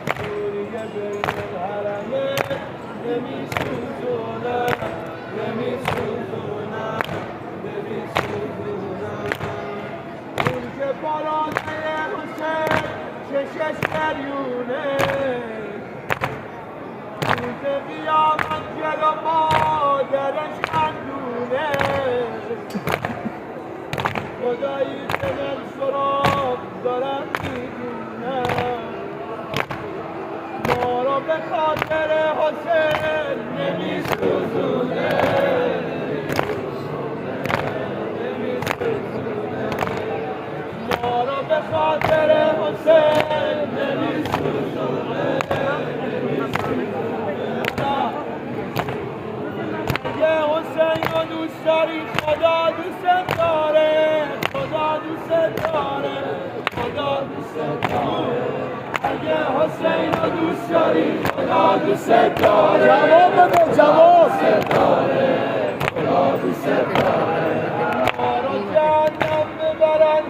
سوریه بین الحرمین نمیسوزونم اون که بالاتر حسین چشش دریونه روز قیامت جلو مادرش خندونه خدایی که من سراغ دارم میدونه ما رو به خاطر حسین نمیسوزونه ما رو به خاطر حسین نمیسوزونه یه حسین رو دوست داری خدا دوست داره خدا دوست داره خدا دوست داره اگه حسین رو دوست داری خدا دوست داره جواب بده جواب خدا دوست داره ما رو جهنم ببرن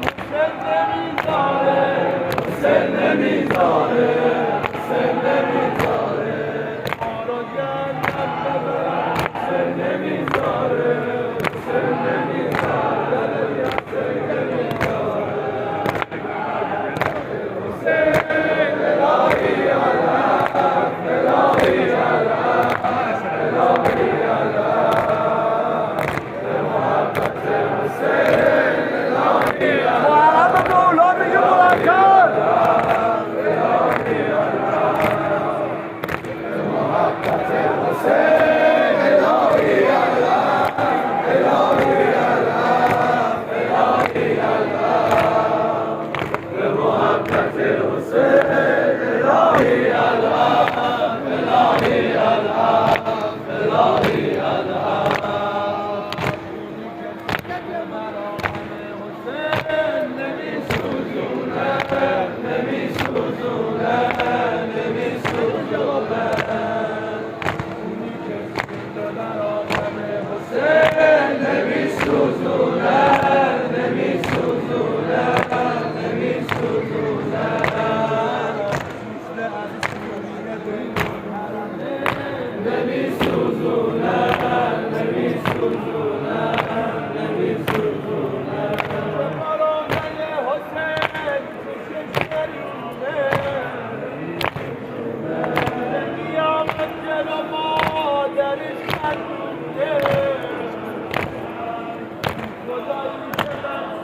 حسین نمیذاره ما رو جهنم ببرن حسین نمیذاره محمد مولا میگه مرکب مادرش خندونه